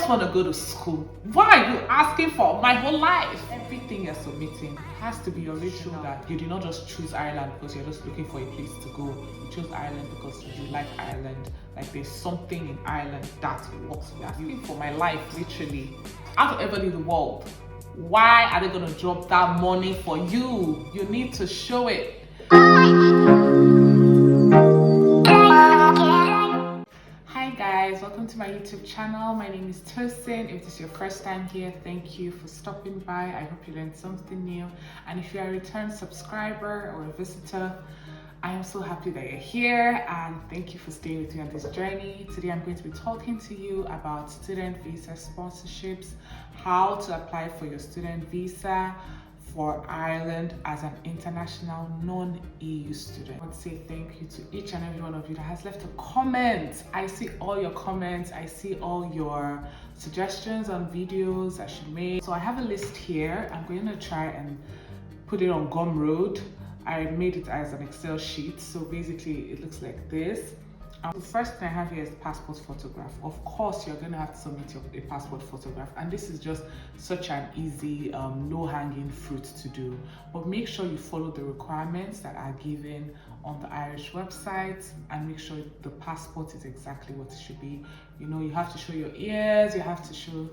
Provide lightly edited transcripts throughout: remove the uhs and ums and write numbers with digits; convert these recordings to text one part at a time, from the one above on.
just want to go to school. Why are you asking for my whole life? Everything you're submitting has to be original. That you did not just choose Ireland because you're just looking for a place to go. You chose Ireland because you like Ireland. Like there's something in Ireland that works for you. For my life, literally, out of everybody in the world, why are they going to drop that money for you? You need to show it. Hi guys, welcome to my YouTube channel. My name is Tosin. If this is your first time here, thank you for stopping by. I hope you learned something new. And if you're a return subscriber or a visitor, I am so happy that you're here and thank you for staying with me on this journey. Today I'm going to be talking to you about student visa sponsorships, how to apply for your student visa for Ireland as an international non-EU student. I want to say thank you to each and every one of you that has left a comment. I see all your comments, I see all your suggestions on videos I should make. So I have a list here. I'm going to try and put it on Gumroad. I made it as an Excel sheet, so basically it looks like this. The first thing I have here is passport photograph. Of course, you're going to have to submit a passport photograph, and this is just such an easy, low-hanging fruit to do. But make sure you follow the requirements that are given on the Irish website, and make sure the passport is exactly what it should be. You know, you have to show your ears, you have to show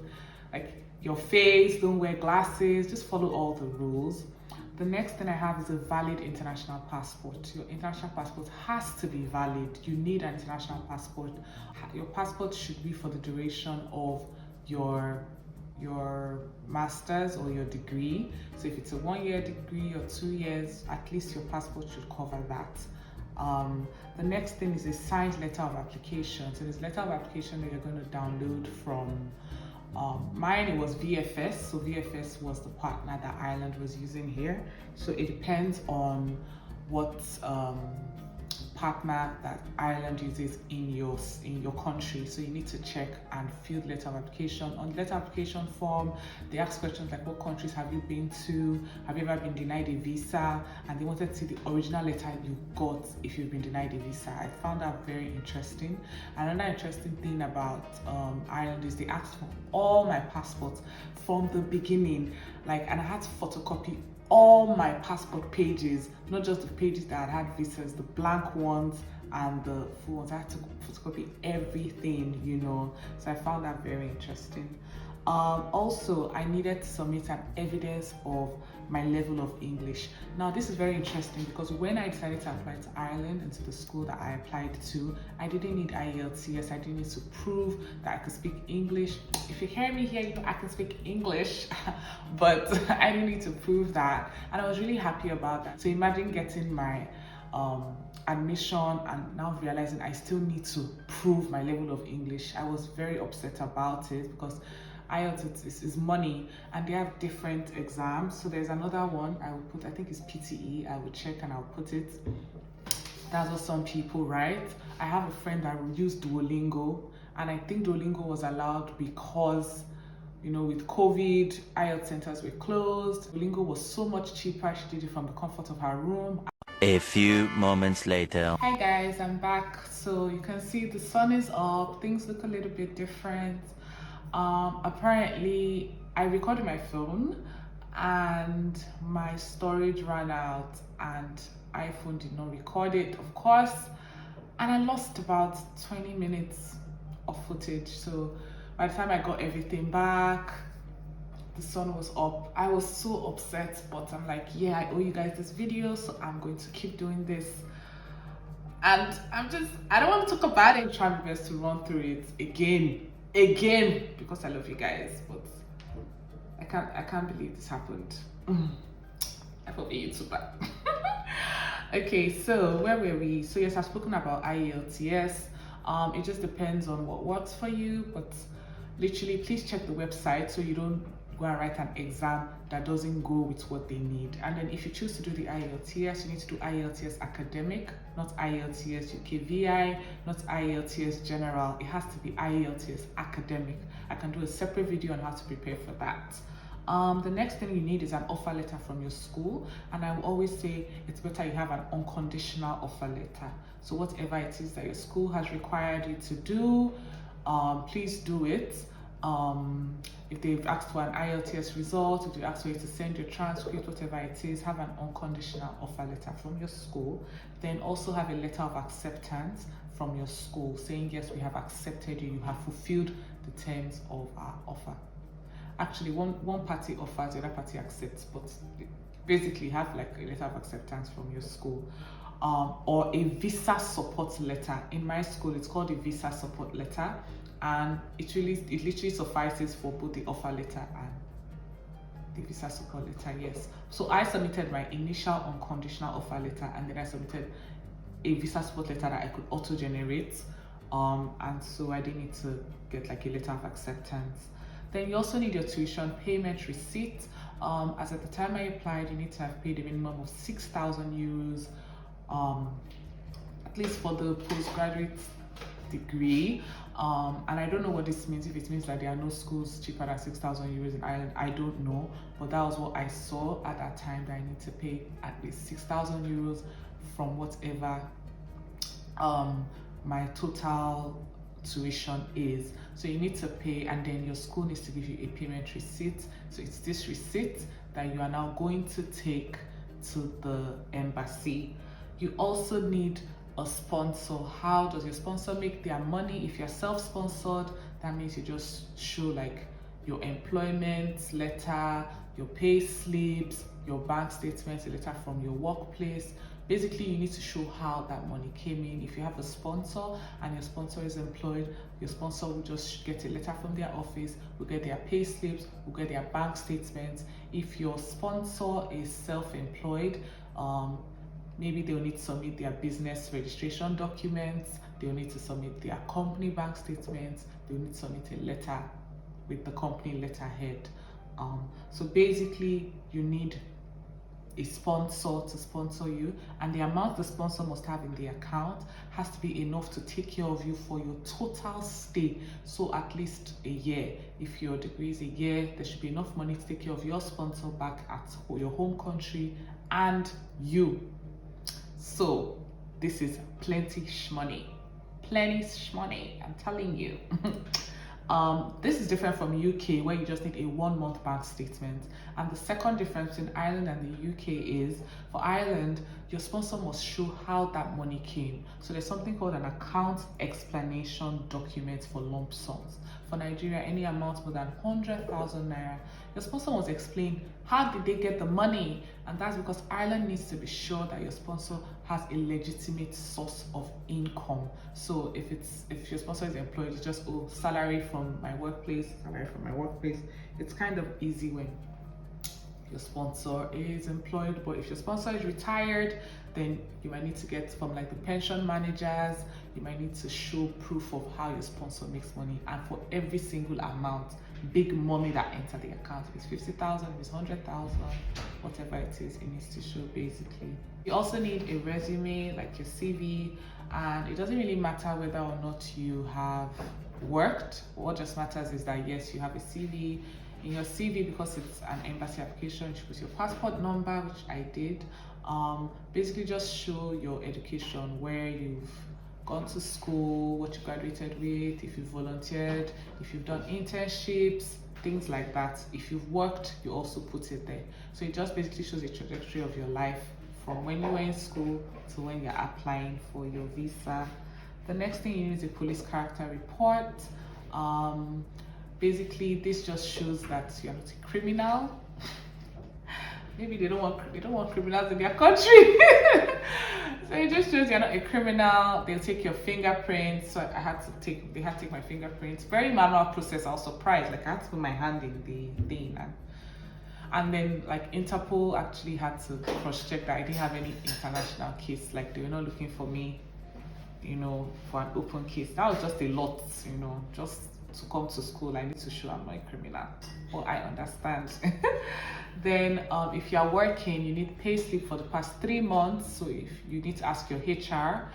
like your face, don't wear glasses, just follow all the rules. The next thing I have is a valid international passport. Your international passport has to be valid. You need an international passport. Your passport should be for the duration of your master's or your degree. So if it's a 1-year degree or 2 years, at least your passport should cover that. The next thing is a signed letter of application. So this letter of application that you're going to download from mine, it was VFS. So VFS was the partner that Ireland was using here. So it depends on what partner that Ireland uses in your country. So you need to check and fill the letter of application. On the letter application form, they ask questions like, what countries have you been to? Have you ever been denied a visa? And they wanted to see the original letter you got if you've been denied a visa. I found that very interesting. Another interesting thing about Ireland is they asked for all my passports from the beginning, and I had to photocopy all my passport pages, not just the pages that had visas, the blank ones and the full ones. I had to photocopy everything, you know, so I found that very interesting. Also, I needed to submit an evidence of my level of English. Now, this is very interesting because when I decided to apply to Ireland and to the school that I applied to, I didn't need IELTS. I didn't need to prove that I could speak English. If you hear me here, you know I can speak English, but I didn't need to prove that. And I was really happy about that. So imagine getting my admission and now realizing I still need to prove my level of English. I was very upset about it because IELTS is money and they have different exams. So there's another one I will put, I think it's PTE. I will check and I'll put it. That's what some people write. I have a friend that used Duolingo, and I think Duolingo was allowed because, you know, with COVID, IELTS centers were closed. Duolingo was so much cheaper. She did it from the comfort of her room. A few moments later. Hi guys, I'm back. So you can see the sun is up. Things look a little bit different. Apparently I recorded my phone and my storage ran out and iPhone did not record it, of course, and I lost about 20 minutes of footage. So by the time I got everything back, the sun was up. I was so upset, but I'm like, yeah, I owe you guys this video, so I'm going to keep doing this. And I don't want to talk about it. I'm trying my best to run through it again because I love you guys, but I can't believe this happened. I felt a YouTuber. Okay, so where were we? So yes, I've spoken about IELTS. It just depends on what works for you, but literally please check the website so you don't go and write an exam that doesn't go with what they need. And then if you choose to do the IELTS, you need to do IELTS academic, not IELTS UKVI, not IELTS general. It has to be IELTS academic. I can do a separate video on how to prepare for that. The next thing you need is an offer letter from your school, and I will always say it's better you have an unconditional offer letter. So whatever it is that your school has required you to do, please do it. If they've asked for an IELTS result, if they asked for you to send your transcript, whatever it is, have an unconditional offer letter from your school. Then also have a letter of acceptance from your school saying, yes, we have accepted you, you have fulfilled the terms of our offer. Actually, one party offers, the other party accepts, but basically have like a letter of acceptance from your school. Or a visa support letter. In my school, it's called a visa support letter, and it literally suffices for both the offer letter and the visa support letter. Yes. So I submitted my initial unconditional offer letter, and then I submitted a visa support letter that I could auto generate. And so I didn't need to get like a letter of acceptance. Then you also need your tuition payment receipt. As at the time I applied, you need to have paid a minimum of 6,000 euros. At least for the postgraduate degree, and I don't know what this means, if it means that there are no schools cheaper than 6,000 euros in Ireland. I don't know, but that was what I saw at that time, that I need to pay at least 6,000 euros from whatever my total tuition is. So you need to pay, and then your school needs to give you a payment receipt. So it's this receipt that you are now going to take to the embassy. You also need a sponsor. How does your sponsor make their money? If you're self-sponsored, that means you just show like your employment letter, your pay slips, your bank statements, a letter from your workplace. Basically, you need to show how that money came in. If you have a sponsor and your sponsor is employed, your sponsor will just get a letter from their office, will get their pay slips, will get their bank statements. If your sponsor is self-employed, maybe they'll need to submit their business registration documents, they'll need to submit their company bank statements, they'll need to submit a letter with the company letterhead. So basically, you need a sponsor to sponsor you, and the amount the sponsor must have in the account has to be enough to take care of you for your total stay. So at least a year. If your degree is a year, there should be enough money to take care of your sponsor back at your home country and you. So this is plenty shmoney, I'm telling you. This is different from UK, where you just need a 1 month bank statement. And the second difference in Ireland and the UK is, for Ireland, your sponsor must show how that money came. So there's something called an account explanation document for lump sums. For Nigeria, any amount more than 100,000 naira, your sponsor must explain how did they get the money. And that's because Ireland needs to be sure that your sponsor has a legitimate source of income. So if your sponsor is employed, you just salary from my workplace. It's kind of easy when your sponsor is employed, but if your sponsor is retired, then you might need to get from like the pension managers, you might need to show proof of how your sponsor makes money. And for every single amount, big money that enter the account, if it's 50,000, if it's 100,000, whatever it is, it needs to show basically. You also need a resume, like your CV, and it doesn't really matter whether or not you have worked. What just matters is that yes, you have a CV. In your CV, because it's an embassy application, you put your passport number, which I did. Basically just show your education, where you've gone to school, what you graduated with, if you've volunteered, if you've done internships, things like that. If you've worked, you also put it there. So it just basically shows the trajectory of your life from when you were in school to when you're applying for your visa. The next thing you need is a police character report. Basically, this just shows that you're not a criminal. Maybe they don't want criminals in their country. So it just shows you're not a criminal. They'll take your fingerprints. So they had to take my fingerprints. Very manual process. I was surprised. Like I had to put my hand in the thing, and then like Interpol actually had to cross-check that I didn't have any international case. Like they were not looking for me, for an open case. That was just a lot, just to come to school. I need to show I'm not a criminal. Well, I understand. Then if you are working, you need payslip for the past 3 months. So if you need to ask your HR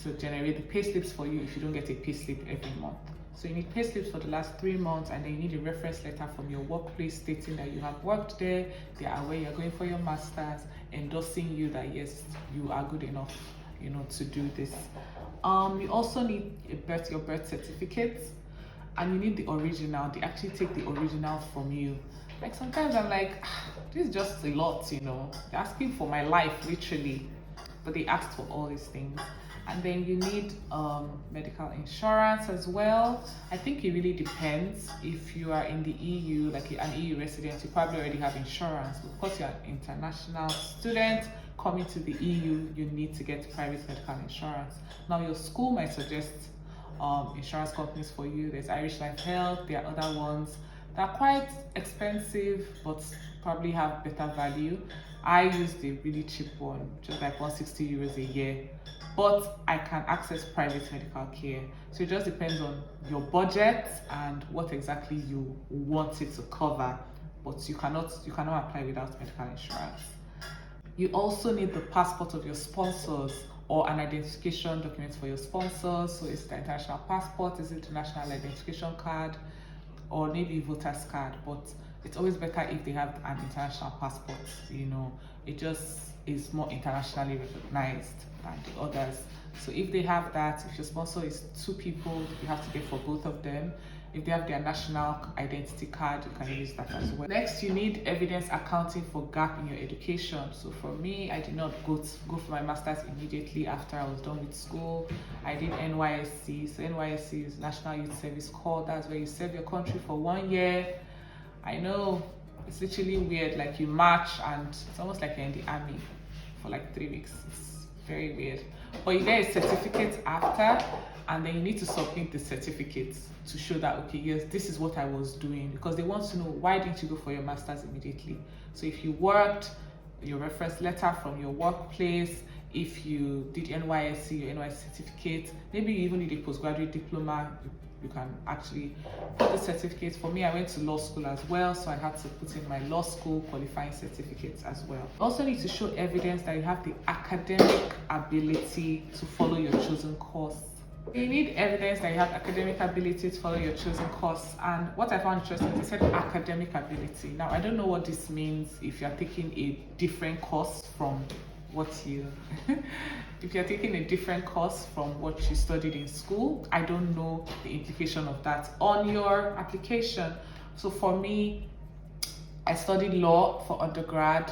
to generate the payslips for you if you don't get a payslip every month. So you need payslips for the last 3 months, and then you need a reference letter from your workplace stating that you have worked there, they are aware you're going for your master's, endorsing you that yes, you are good enough, to do this. You also need your birth certificate. and you need the original. They actually take the original from you. Like sometimes I'm like, this is just a lot, you know. They're asking for my life, literally, but they asked for all these things. And then you need medical insurance as well. I think it really depends. If you are in the EU, like an EU resident, you probably already have insurance. Because you're an international student coming to the EU, you need to get private medical insurance. Now your school might suggest insurance companies for you. There's Irish Life Health, there are other ones that are quite expensive but probably have better value. I used a really cheap one, just like 160 euros a year, but I can access private medical care. So it just depends on your budget and what exactly you want it to cover, but you cannot apply without medical insurance. You also need the passport of your sponsors or an identification document for your sponsors. So it's the international passport, is it the national identification card, or maybe voter's card, but it's always better if they have an international passport, you know. It just is more internationally recognized than the others. So if they have that, if your sponsor is 2 people, you have to get for both of them. If they have their national identity card, you can use that as well. Next, you need evidence accounting for gap in your education. So for me, I did not go for my master's immediately after I was done with school. I did NYSC. So NYSC is National Youth Service Corps. That's where you serve your country for 1 year. I know it's literally weird, like you march and it's almost like you're in the army for like 3 weeks. It's very weird. But you get a certificate after, and then you need to submit the certificate to show that, okay, yes, this is what I was doing, because they want to know, why didn't you go for your master's immediately? So if you worked, your reference letter from your workplace, if you did NYSC, your NYSC certificate, maybe you even need a postgraduate diploma, you can actually put the certificate. For me, I went to law school as well, so I had to put in my law school qualifying certificates as well. You also need to show evidence that you have the academic ability to follow your chosen course. You need evidence that you have academic ability to follow your chosen course. And what I found interesting, they said academic ability. Now, I don't know what this means if you're taking a different course from what you if you're taking a different course from what you studied in school. I don't know the implication of that on your application. So for me, I studied law for undergrad.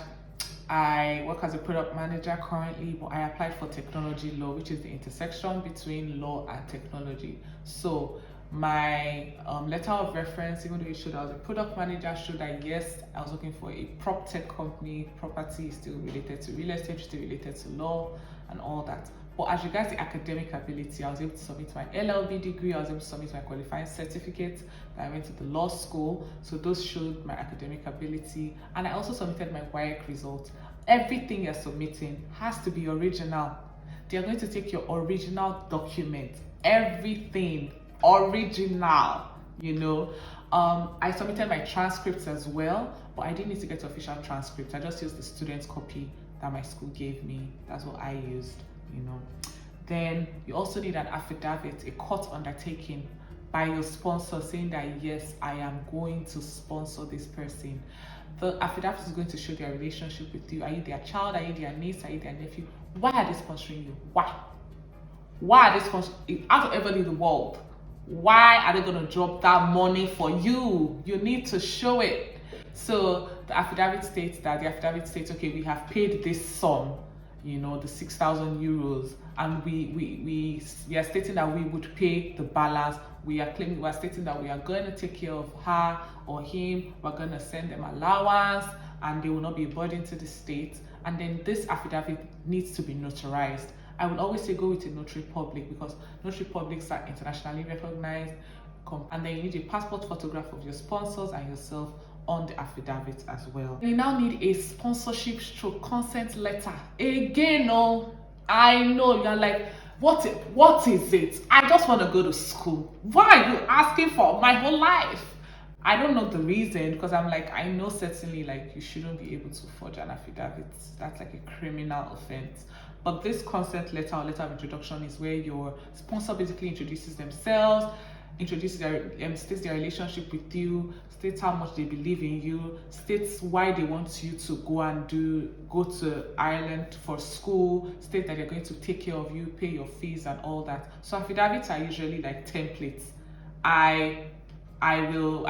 I work as a product manager currently, but I applied for technology law, which is the intersection between law and technology. So my letter of reference, even though it showed I was a product manager, showed that yes, I was working for a prop tech company. Property is still related to real estate, still related to law and all that. But as regards the academic ability, I was able to submit my LLB degree, I was able to submit my qualifying certificate, I went to the law school, so those showed my academic ability. And I also submitted my WAEC result. Everything you're submitting has to be original. They're going to take your original document, everything original, you know. I submitted my transcripts as well, but I didn't need to get official transcripts. I just used the student's copy that my school gave me. That's what I used, you know. Then you also need an affidavit, a court undertaking by your sponsor saying that yes, I am going to sponsor this person. The affidavit is going to show their relationship with you. Are you their child? Are you their niece? Are you their nephew? Why are they sponsoring you? Why are they sponsoring? Out of everybody in the world, why are they going to drop that money for you? You need to show it. So the affidavit states, okay, we have paid this sum, you know, the 6,000 euros, and we are stating that we would pay the balance. We are stating that we are going to take care of her or him. We're going to send them allowance, and they will not be a burden to the state. And then this affidavit needs to be notarized. I would always say go with a notary public, because notary publics are internationally recognized. And then you need a passport photograph of your sponsors and yourself on the affidavit as well. You now need a sponsorship / consent letter. Again, I know you're like, what is it? I just want to go to school. Why are you asking for my whole life? I don't know the reason, because I'm like, I know certainly like you shouldn't be able to forge an affidavit. That's like a criminal offense. But this consent letter or letter of introduction is where your sponsor basically introduces themselves, states their relationship with you, states how much they believe in you, states why they want you to go to Ireland for school, state that they're going to take care of you, pay your fees and all that. So affidavits are usually like templates, I will,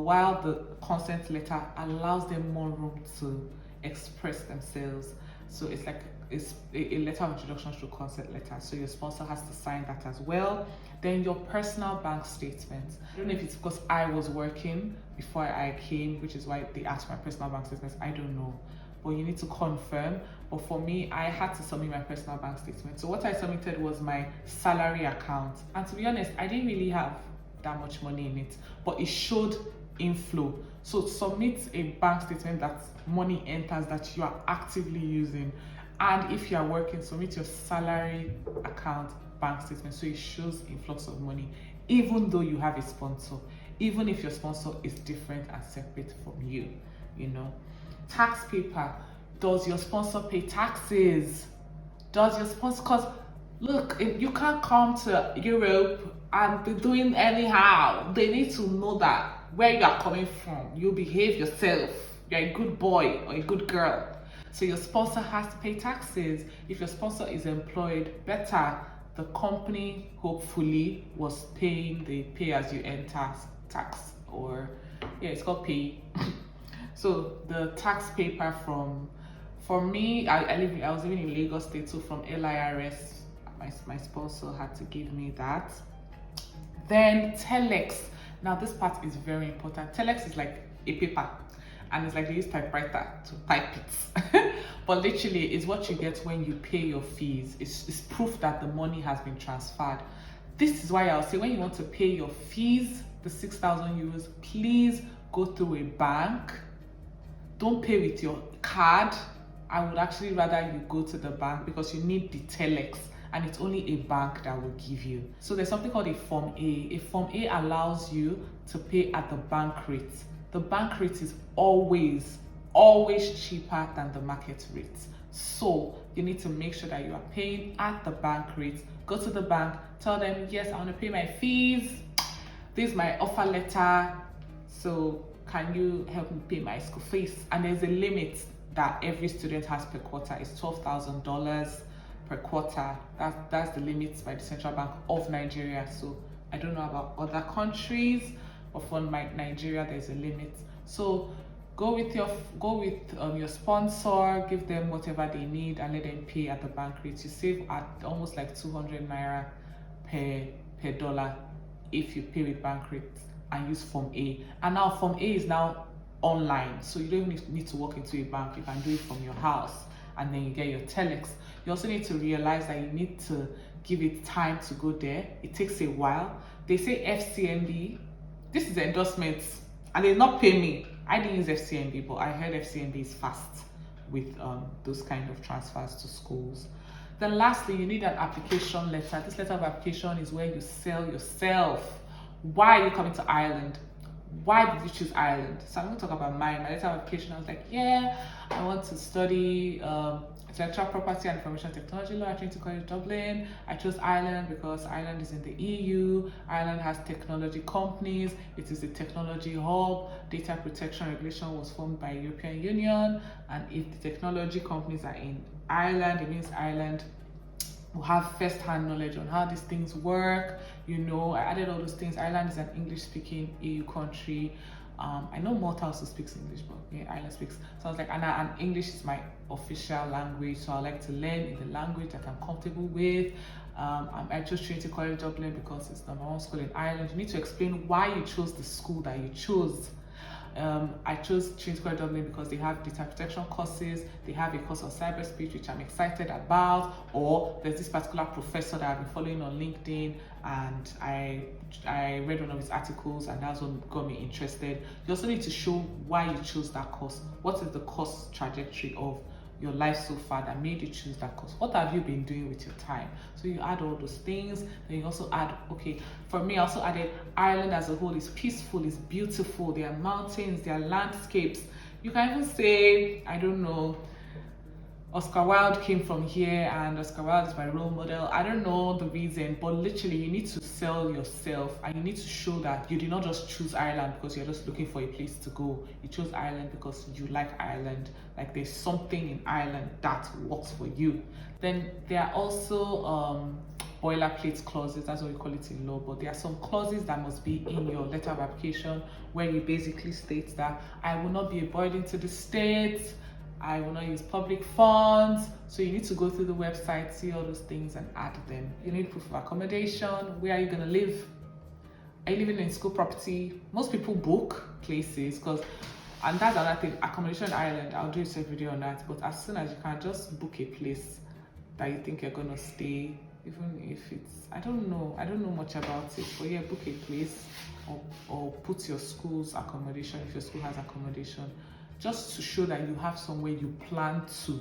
while the consent letter allows them more room to express themselves. So it's like it's a letter of introduction through consent letter. So your sponsor has to sign that as well. Then your personal bank statements. I don't know if it's because I was working before I came, which is why they asked for my personal bank statements. I don't know. But you need to confirm. But for me, I had to submit my personal bank statement. So what I submitted was my salary account. And to be honest, I didn't really have that much money in it, but it showed inflow. So submit a bank statement that money enters that you are actively using. And if you are working, submit your salary account bank statement so it shows influx of money, even though you have a sponsor, even if your sponsor is different and separate from you, you know. Tax paper. Does your sponsor pay taxes? Does your sponsor, because look, if you can't come to Europe and be doing anyhow. They need to know that where you are coming from, you behave yourself, you're a good boy or a good girl. So your sponsor has to pay taxes. If your sponsor is employed, better. The company hopefully was paying the pay as you earn tax, or yeah, it's called pay. So the tax paper for me, I was living in Lagos State, so from LIRS, my sponsor had to give me that. Then Telex. Now this part is very important. Telex is like a paper, and it's like they use typewriter to type it. But literally, it's what you get when you pay your fees. It's proof that the money has been transferred. This is why I'll say when you want to pay your fees, the 6,000 euros, please go through a bank. Don't pay with your card. I would actually rather you go to the bank because you need the Telex, and it's only a bank that will give you. So there's something called a Form A. A Form A allows you to pay at the bank rate. The bank rate is always cheaper than the market rate. So you need to make sure that you are paying at the bank rate. Go to the bank, tell them, yes, I want to pay my fees. This is my offer letter. So can you help me pay my school fees? And there's a limit that every student has per quarter. It's $12,000 per quarter. That's the limit by the Central Bank of Nigeria. So I don't know about other countries, but for Nigeria there's a limit. So go with your sponsor, give them whatever they need, and let them pay at the bank rate. You save at almost like 200 naira per dollar if you pay with bank rate and use Form A. And now Form A is now online, so you don't even need to walk into a bank. You can do it from your house, and then you get your Telex. You also need to realize that you need to give it time to go there. It takes a while. They say FCMB. This is endorsements, and they not pay me. I didn't use FCMB, but I heard FCMB is fast with those kind of transfers to schools. Then lastly, you need an application letter. This letter of application is where you sell yourself. Why are you coming to Ireland? Why did you choose Ireland? So I'm going to talk about my letter of application. I was like, yeah, I want to study intellectual property and information technology law at Trinity College Dublin. I chose Ireland because Ireland is in the EU. Ireland has technology companies. It is a technology hub. Data protection regulation was formed by European Union. And if the technology companies are in Ireland, it means Ireland will have first-hand knowledge on how these things work. You know, I added all those things. Ireland is an English-speaking EU country. I know Malta also speaks English, but yeah, Ireland speaks. So I was like, and English is my official language, so I like to learn in the language that I'm comfortable with. I chose Trinity College Dublin because it's the #1 school in Ireland. You need to explain why you chose the school that you chose. I chose Trinity College Dublin because they have data protection courses, they have a course on cyberspace which I'm excited about, or there's this particular professor that I've been following on LinkedIn, and I read one of his articles, and that's what got me interested. You also need to show why you chose that course. What is the course trajectory of your life so far that made you choose that course? What have you been doing with your time? So you add all those things. Then you also add, okay, for me I also added Ireland as a whole is peaceful, is beautiful, there are mountains, there are landscapes. You can even say, I don't know, Oscar Wilde came from here and Oscar Wilde is my role model. I don't know the reason, but literally you need to sell yourself, and you need to show that you did not just choose Ireland because you're just looking for a place to go. You chose Ireland because you like Ireland. Like there's something in Ireland that works for you. Then there are also boilerplate clauses, that's what we call it in law, but there are some clauses that must be in your letter of application where you basically state that I will not be a burden to the state, I will not use public funds. So you need to go through the website, see all those things and add them. You need proof of accommodation. Where are you going to live? Are you living in school property? Most people book places and that's another thing, accommodation in Ireland, I'll do a separate video on that, but as soon as you can, just book a place that you think you're going to stay, even if it's, I don't know much about it, but yeah, book a place or put your school's accommodation, if your school has accommodation, just to show that you have somewhere you plan to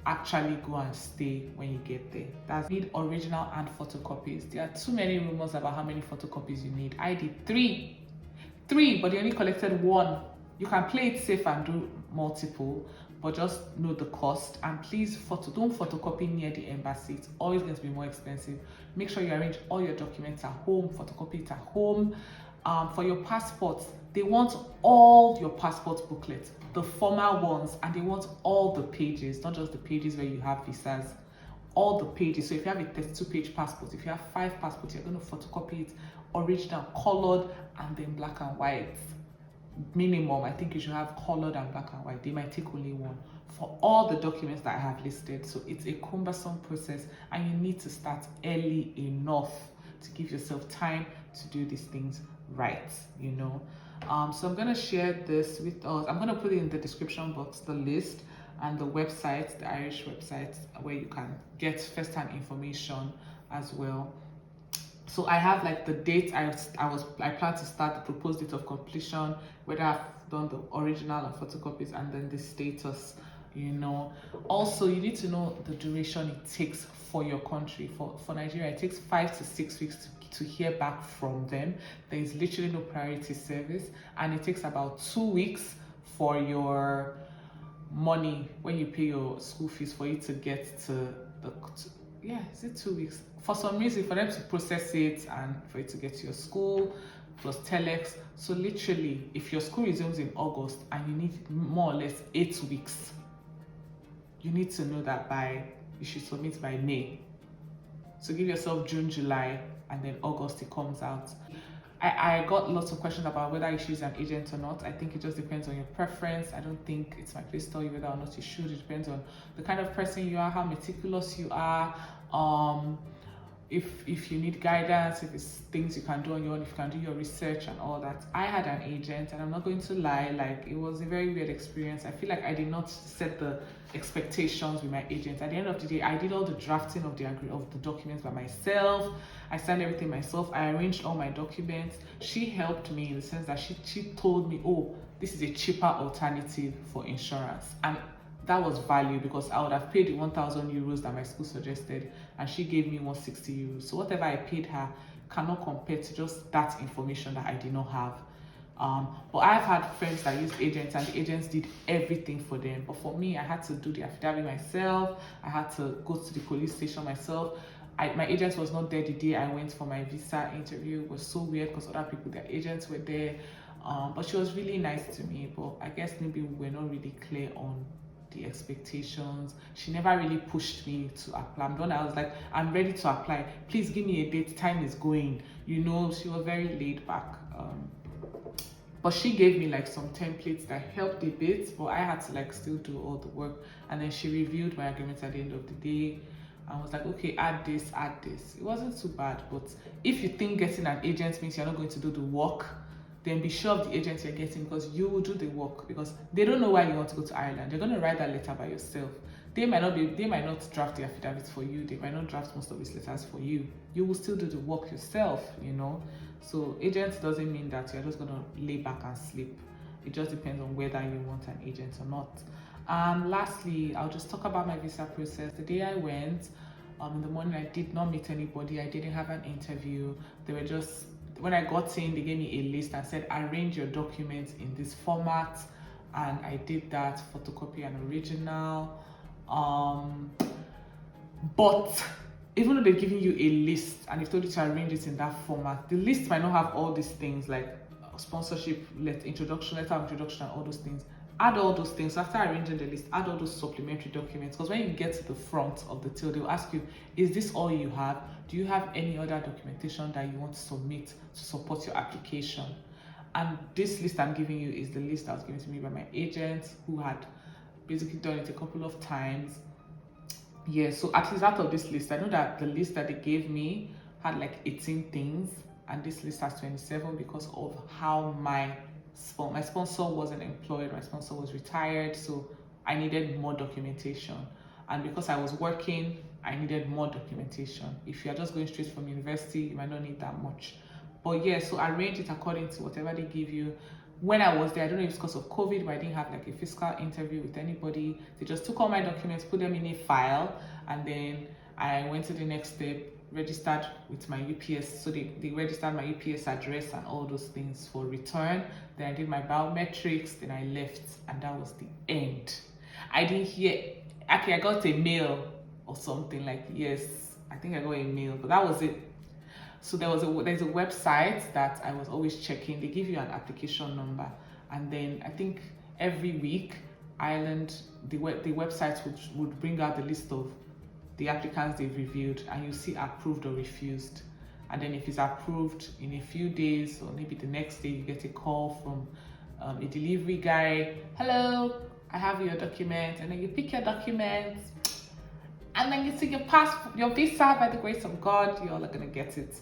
actually go and stay when you get there. That's need original and photocopies. There are too many rumors about how many photocopies you need. I did three, but you only collected one. You can play it safe and do multiple, but just know the cost. And please don't photocopy near the embassy. It's always going to be more expensive. Make sure you arrange all your documents at home, photocopy it at home. For your passports, they want all your passport booklets, the formal ones, and they want all the pages, not just the pages where you have visas, all the pages. So if you have a 32-page passport, if you have 5 passports, you're going to photocopy it original, colored, and then black and white. Minimum, I think you should have colored and black and white. They might take only one for all the documents that I have listed. So it's a cumbersome process, and you need to start early enough to give yourself time to do these things right, you know. So I'm going to share this with us. I'm going to put it in the description box, the list and the website, the Irish website, where you can get first-hand information as well. So I have like the date I plan to start, the proposed date of completion, whether I've done the original and photocopies, and then the status, you know. Also, you need to know the duration it takes for your country. For Nigeria, it takes 5 to 6 weeks to hear back from them. There is literally no priority service, and it takes about 2 weeks for your money when you pay your school fees for you to get to is it 2 weeks? For some reason, for them to process it and for you to get to your school, plus Telex. So literally, if your school resumes in August and you need more or less 8 weeks, you need to know that you should submit by May. So give yourself June, July, and then August it comes out. I got lots of questions about whether you should use an agent or not. I think it just depends on your preference. I don't think it's my place to tell you whether or not you should. It depends on the kind of person you are, how meticulous you are, if you need guidance, if it's things you can do on your own, if you can do your research and all that. I had an agent, and I'm not going to lie, like, it was a very weird experience. I feel like I did not set the expectations with my agent. At the end of the day, I did all the drafting of the documents by myself. I signed everything myself. I arranged all my documents. She helped me in the sense that she told me, oh, this is a cheaper alternative for insurance. And that was value, because I would have paid the 1,000 euros that my school suggested, and she gave me 160 euros. So whatever I paid her cannot compare to just that information that I did not have. But I've had friends that used agents, and the agents did everything for them. But for me, I had to do the affidavit myself. I had to go to the police station myself. My agent was not there the day I went for my visa interview. It was so weird because other people, their agents were there. But she was really nice to me. But I guess maybe we were not really clear on the expectations. She never really pushed me to apply. I was like, I'm ready to apply. Please give me a date. Time is going. You know, she was very laid back. But she gave me like some templates that helped a bit, but I had to like still do all the work. And then she reviewed my agreement at the end of the day and was like, okay, add this, add this. It wasn't too bad. But if you think getting an agent means you're not going to do the work, then be sure of the agent you're getting, because you will do the work, because they don't know why you want to go to Ireland. They're going to write that letter by yourself. They might not draft the affidavit for you. They might not draft most of these letters for you. You will still do the work yourself, you know. So agents doesn't mean that you're just going to lay back and sleep. It just depends on whether you want an agent or not. Lastly, I'll just talk about my visa process. The day I went, in the morning, I did not meet anybody. I didn't have an interview. They were just, when I got in, they gave me a list and said, arrange your documents in this format. And I did that, photocopy and original. But even though they've given you a list and they've told you to arrange it in that format, the list might not have all these things like sponsorship, introduction, letter of introduction, and all those things. add all those things. After arranging the list, add all those supplementary documents, because when you get to the front of the till, they'll ask you, is this all you have? Do you have any other documentation that you want to submit to support your application? And this list I'm giving you is the list that was given to me by my agent, who had basically done it a couple of times. Yeah, so at least out of this list, I know that the list that they gave me had like 18 things, and this list has 27 because of how my sponsor wasn't employed, my sponsor was retired, so I needed more documentation. And because I was working, I needed more documentation. If you are just going straight from university, you might not need that much. But yeah, so arrange it according to whatever they give you. When I was there, I don't know if it's because of COVID, but I didn't have like a physical interview with anybody. They just took all my documents, put them in a file, and then I went to the next step, registered with my UPS. So they registered my UPS address and all those things for return. Then I did my biometrics, then I left, and that was the end. I didn't hear, okay, I got a mail or something like, yes, I think I got a mail, but that was it. So there's a website that I was always checking. They give you an application number, and then I think every week Ireland, the website would bring out the list of the applicants they've reviewed, and you see approved or refused. And then if it's approved, in a few days or maybe the next day, you get a call from a delivery guy. Hello, I have your document. And then you pick your documents, and then you see your passport, your visa. By the grace of God, you're all gonna get it.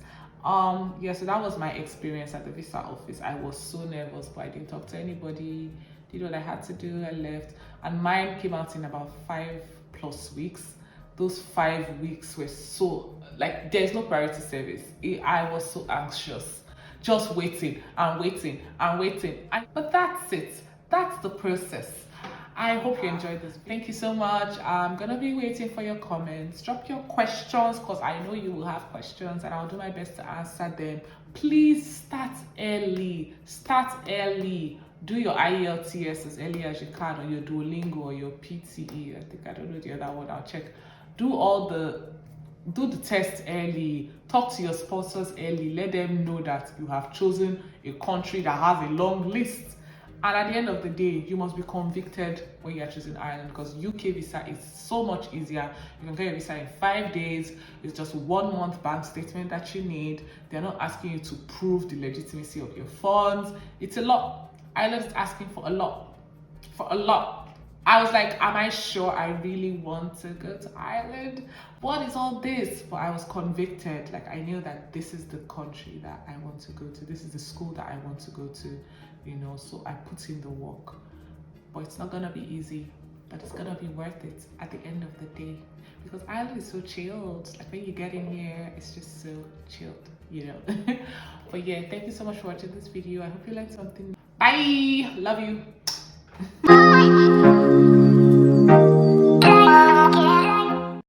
Yeah, so that was my experience at the visa office. I was so nervous, but I didn't talk to anybody, did what I had to do, I left. And mine came out in about 5+ weeks. Those 5 weeks were so, like, there's no priority service. I was so anxious, just waiting and waiting and waiting. But that's it. That's the process. I hope you enjoyed this. Thank you so much. I'm gonna be waiting for your comments. Drop your questions, because I know you will have questions, and I'll do my best to answer them. Please start early. Start early. Do your IELTS as early as you can, or your Duolingo or your PTE. I don't know the other one. I'll check. Do the test early. Talk to your sponsors early. Let them know that you have chosen a country that has a long list. And at the end of the day, you must be convicted when you are choosing Ireland, because UK visa is so much easier. You can get your visa in 5 days. It's just 1 month bank statement that you need. They're not asking you to prove the legitimacy of your funds. It's a lot. Ireland is asking for a lot. I was like, am I sure I really want to go to Ireland? What is all this? But I was convicted. Like, I knew that this is the country that I want to go to. This is the school that I want to go to, you know, so I put in the work. But it's not gonna be easy, but it's gonna be worth it at the end of the day, because Ireland is so chilled. Like, when you get in here, it's just so chilled, you know. But yeah, thank you so much for watching this video. I hope you learned something. Bye, love you.